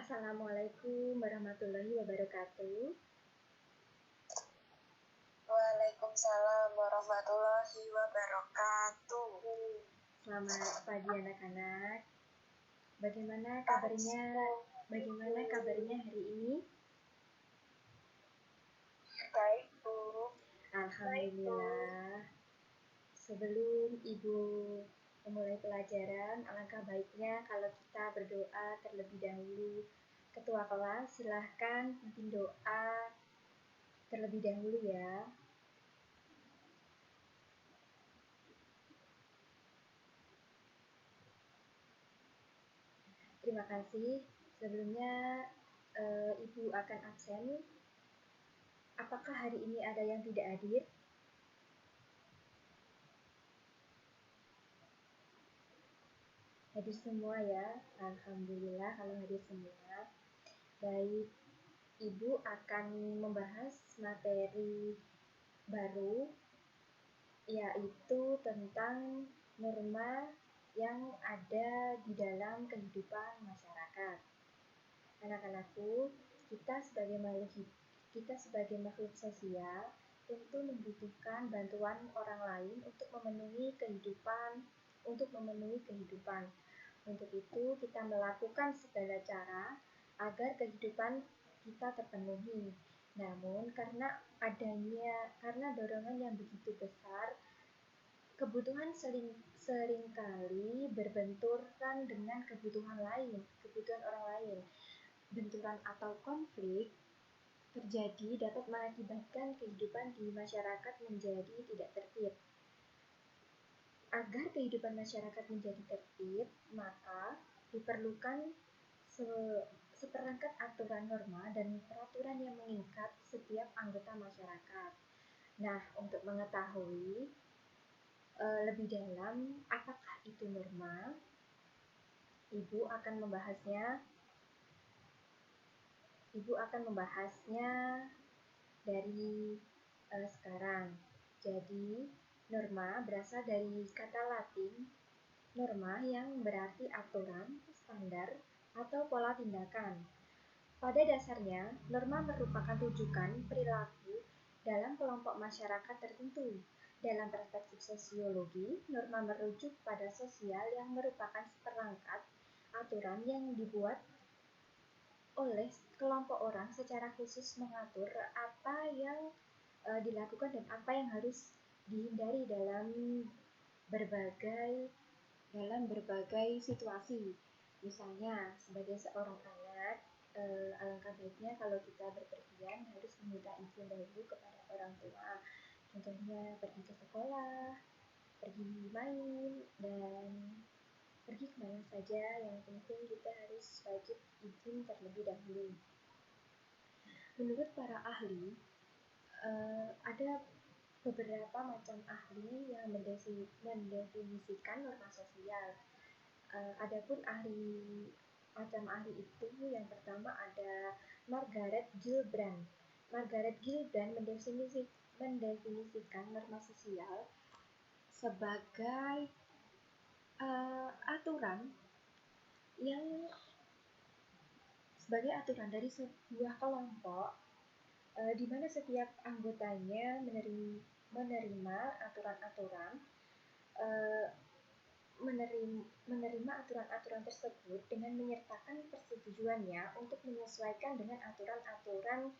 Assalamualaikum warahmatullahi wabarakatuh. Waalaikumsalam warahmatullahi wabarakatuh. Selamat pagi anak-anak. Bagaimana kabarnya? Bagaimana kabarnya hari ini? Baik, Bu. Alhamdulillah. Sebelum Ibu memulai pelajaran, alangkah baiknya kalau kita berdoa terlebih dahulu. Ketua kelas, silahkan pimpin doa terlebih dahulu ya. Terima kasih. Sebelumnya Ibu akan absen. Apakah hari ini ada yang tidak hadir? Hadir semua ya. Alhamdulillah kalau hadir semua. Baik, Ibu akan membahas materi baru, yaitu tentang norma yang ada di dalam kehidupan masyarakat. Anak-anakku, kita sebagai makhluk sosial tentu membutuhkan bantuan orang lain untuk memenuhi kehidupan. Untuk itu kita melakukan segala cara agar kehidupan kita terpenuhi. Namun karena dorongan yang begitu besar, kebutuhan seringkali berbenturan dengan kebutuhan orang lain. Benturan atau konflik terjadi dapat mengakibatkan kehidupan di masyarakat menjadi tidak tertib. Agar kehidupan masyarakat menjadi tertib, maka diperlukan seperangkat aturan norma dan peraturan yang mengikat setiap anggota masyarakat. Nah, untuk mengetahui lebih dalam apakah itu norma, Ibu akan membahasnya dari sekarang. Jadi, norma berasal dari kata Latin norma yang berarti aturan, standar, atau pola tindakan. Pada dasarnya, norma merupakan rujukan perilaku dalam kelompok masyarakat tertentu. Dalam perspektif sosiologi, norma merujuk pada sosial yang merupakan seperangkat aturan yang dibuat oleh kelompok orang secara khusus mengatur apa yang dilakukan dan apa yang harus dihindari dalam berbagai situasi. Misalnya, sebagai seorang anak, alangkah baiknya kalau kita berpergian harus meminta izin dahulu kepada orang tua. Contohnya pergi ke sekolah, pergi main, dan pergi kemana saja. Yang penting kita harus wajib izin terlebih dahulu. Menurut para ahli, ada beberapa macam ahli yang mendefinisikan norma sosial. Adapun macam ahli itu, yang pertama ada Margaret Gillibrand. Margaret Gillibrand mendefinisikan norma sosial sebagai aturan dari sebuah kelompok di mana setiap anggotanya menerima aturan tersebut dengan menyertakan persetujuannya untuk menyesuaikan dengan aturan-aturan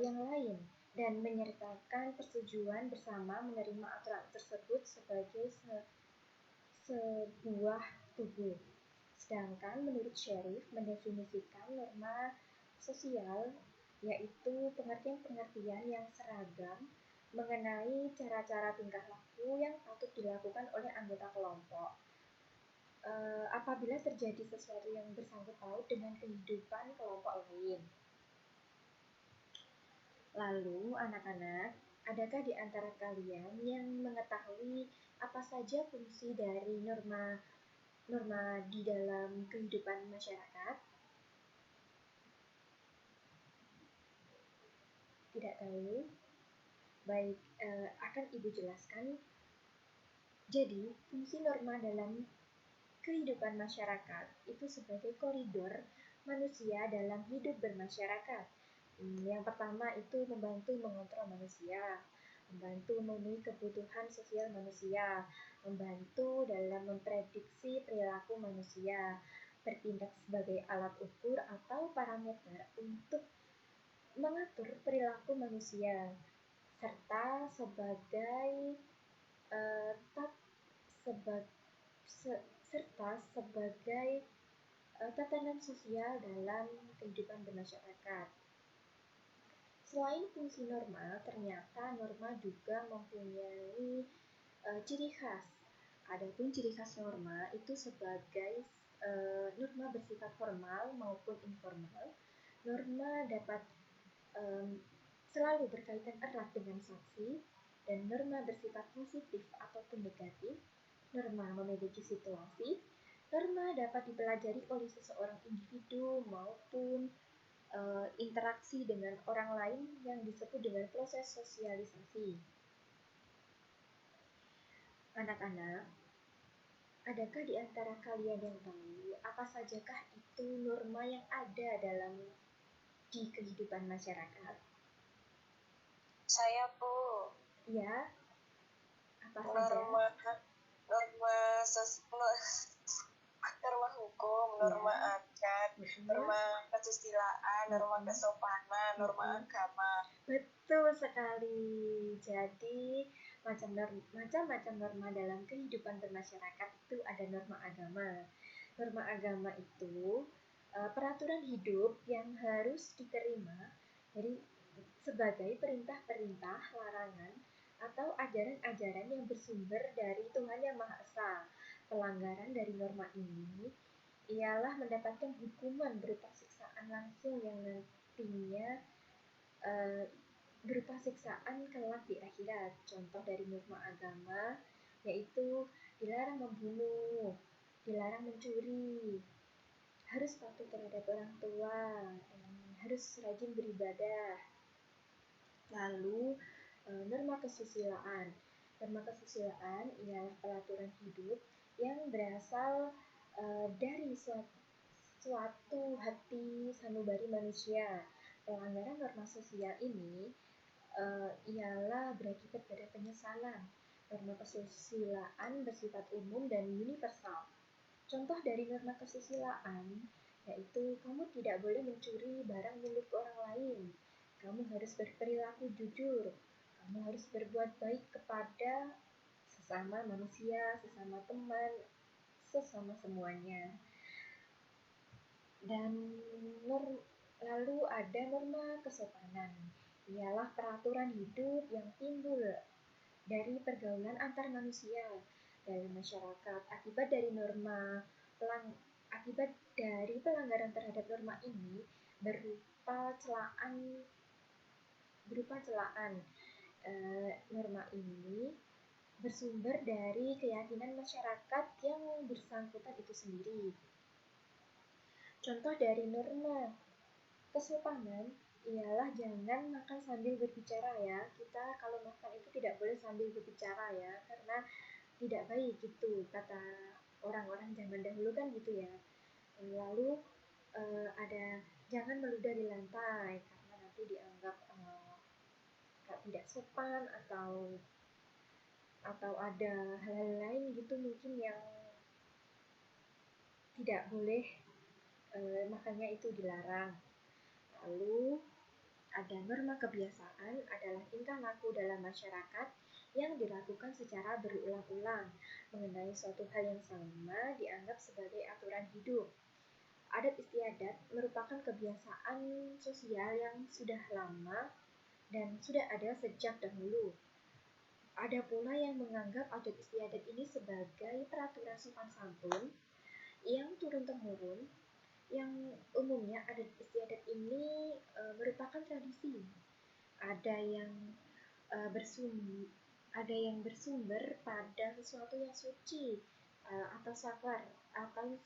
yang lain dan menyertakan persetujuan bersama menerima aturan tersebut sebagai sebuah tubuh. Sedangkan menurut Sherif mendefinisikan norma sosial yaitu pengertian-pengertian yang seragam mengenai cara-cara tingkah laku yang patut dilakukan oleh anggota kelompok apabila terjadi sesuatu yang bersangkut paut dengan kehidupan kelompok lain. Lalu, anak-anak, adakah di antara kalian yang mengetahui apa saja fungsi dari norma di dalam kehidupan masyarakat? Tidak tahu? Baik, akan Ibu jelaskan. Jadi, fungsi norma dalam kehidupan masyarakat itu sebagai koridor manusia dalam hidup bermasyarakat. Yang pertama itu membantu mengontrol manusia, membantu memenuhi kebutuhan sosial manusia, membantu dalam memprediksi perilaku manusia, bertindak sebagai alat ukur atau parameter untuk mengatur perilaku manusia, serta sebagai eh, tat- seba- se- serta sebagai tatanan sosial dalam kehidupan bermasyarakat. Selain fungsi norma, ternyata norma juga mempunyai ciri khas. Adapun ciri khas norma itu sebagai norma bersifat formal maupun informal. Norma dapat selalu berkaitan erat dengan saksi, dan norma bersifat positif ataupun negatif. Norma memiliki situasi. Norma dapat dipelajari oleh seseorang individu maupun interaksi dengan orang lain yang disebut dengan proses sosialisasi. Anak-anak, adakah di antara kalian yang tahu apa sajakah itu norma yang ada dalam di kehidupan masyarakat? Saya Bu. Ya, apa saja? Norma hukum, norma adat, norma kesusilaan, norma kesopanan, norma agama. Betul sekali. Jadi macam-macam norma dalam kehidupan bermasyarakat itu ada norma agama. Norma agama itu peraturan hidup yang harus diterima dari sebagai perintah-perintah, larangan, atau ajaran-ajaran yang bersumber dari Tuhan Yang Maha Esa. Pelanggaran dari norma ini ialah mendapatkan hukuman berupa siksaan langsung yang nantinya berupa siksaan kelak di akhirat. Contoh dari norma agama yaitu dilarang membunuh, dilarang mencuri, harus patuh terhadap orang tua, dan harus rajin beribadah. Lalu norma kesusilaan. Norma kesusilaan ialah peraturan hidup yang berasal dari suatu hati sanubari manusia. Pelanggaran norma sosial ini ialah berakibat pada penyesalan. Norma kesusilaan bersifat umum dan universal. Contoh dari norma kesusilaan yaitu kamu tidak boleh mencuri barang milik orang lain. Kamu harus berperilaku jujur. Kamu harus berbuat baik kepada sesama manusia, sesama teman, sesama semuanya. Dan lalu ada norma kesopanan. Ialah peraturan hidup yang timbul dari pergaulan antar manusia dalam masyarakat akibat dari pelanggaran terhadap norma ini berupa celaan. Norma ini bersumber dari keyakinan masyarakat yang bersangkutan itu sendiri. Contoh dari norma kesopanan ialah jangan makan sambil berbicara ya. Kita kalau makan itu tidak boleh sambil berbicara ya, karena tidak baik gitu kata orang-orang zaman dahulu kan gitu ya. Lalu ada jangan meludah di lantai karena nanti dianggap tidak sopan atau ada hal-hal lain gitu mungkin yang tidak boleh, makanya itu dilarang. Lalu ada norma kebiasaan adalah tingkah laku dalam masyarakat yang dilakukan secara berulang-ulang mengenai suatu hal yang sama dianggap sebagai aturan hidup. Adat istiadat merupakan kebiasaan sosial yang sudah lama dan sudah ada sejak dahulu. Ada pula yang menganggap adat istiadat ini sebagai peraturan sopan santun yang turun-temurun, yang umumnya adat istiadat ini merupakan tradisi. Ada yang bersumber pada sesuatu yang suci atau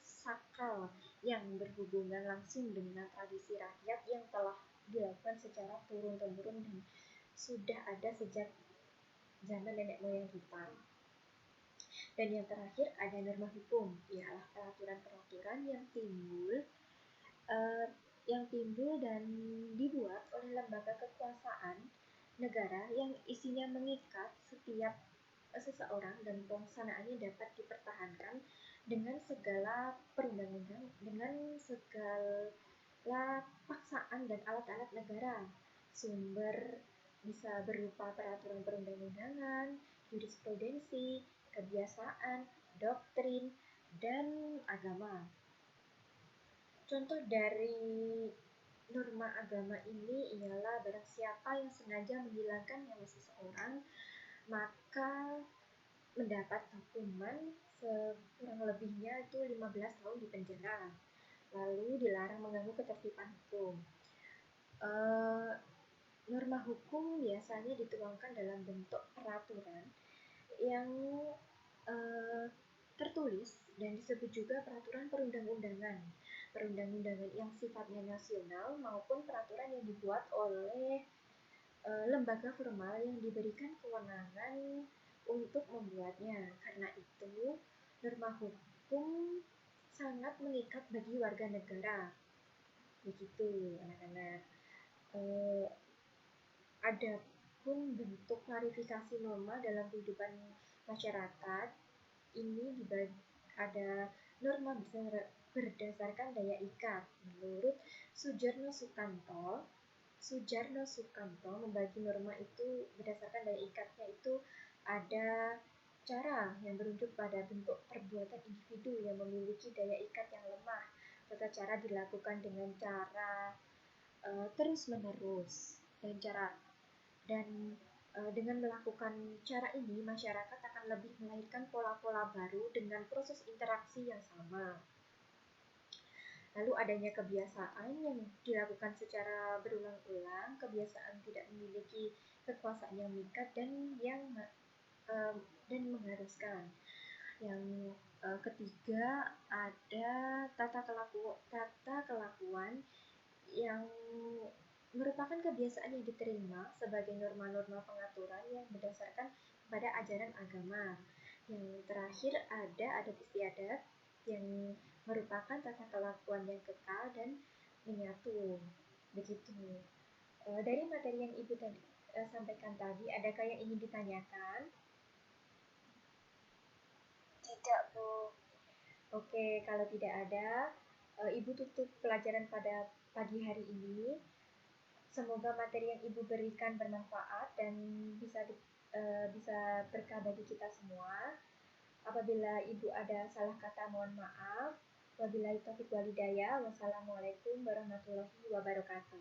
sakral yang berhubungan langsung dengan tradisi rakyat yang telah dilakukan secara turun-temurun dan sudah ada sejak zaman nenek moyang kita. Dan yang terakhir ada norma hukum, ialah peraturan-peraturan yang timbul dan dibuat oleh lembaga kekuasaan negara yang isinya mengikat setiap seseorang dan pelaksanaannya dapat dipertahankan dengan segala perundang-undang, dengan segala paksaan dan alat-alat negara. Sumber bisa berupa peraturan perundang-undangan, jurisprudensi, kebiasaan, doktrin, dan agama. Contoh dari norma agama ini ialah barang siapa yang sengaja menghilangkan nyawa seseorang, maka mendapat hukuman sekurang lebihnya itu 15 tahun di penjara. Lalu dilarang mengganggu ketertiban hukum. Norma hukum biasanya dituangkan dalam bentuk peraturan yang tertulis dan disebut juga peraturan perundang-undangan. Perundang-undangan yang sifatnya nasional maupun peraturan yang dibuat oleh lembaga formal yang diberikan kewenangan untuk membuatnya. Karena itu, norma hukum sangat mengikat bagi warga negara. Begitu, anak-anak. Adapun bentuk klarifikasi norma dalam kehidupan masyarakat ini ada norma berdasarkan daya ikat. Menurut Sujarno Sukanto membagi norma itu berdasarkan daya ikatnya itu ada cara yang merujuk pada bentuk perbuatan individu yang memiliki daya ikat yang lemah. Tata cara dilakukan dengan cara terus-menerus dan dengan melakukan cara ini masyarakat akan lebih melahirkan pola-pola baru dengan proses interaksi yang sama. Lalu adanya kebiasaan yang dilakukan secara berulang-ulang, kebiasaan tidak memiliki kekuasaan yang mengikat dan mengharuskan. Yang ketiga ada tata kelakuan yang merupakan kebiasaan yang diterima sebagai norma-norma pengaturan yang berdasarkan pada ajaran agama. Yang terakhir ada adat istiadat yang merupakan tata kelakuan yang kekal dan menyatu. Begitu. Dari materi yang Ibu sampaikan tadi, adakah yang ingin ditanyakan? Tidak, Bu. Oke, kalau tidak ada, Ibu tutup pelajaran pada pagi hari ini. Semoga materi yang Ibu berikan bermanfaat dan bisa berkah bagi kita semua. Apabila Ibu ada salah kata, mohon maaf. Wabillahi taufiq wal hidayah. Wassalamualaikum warahmatullahi wabarakatuh.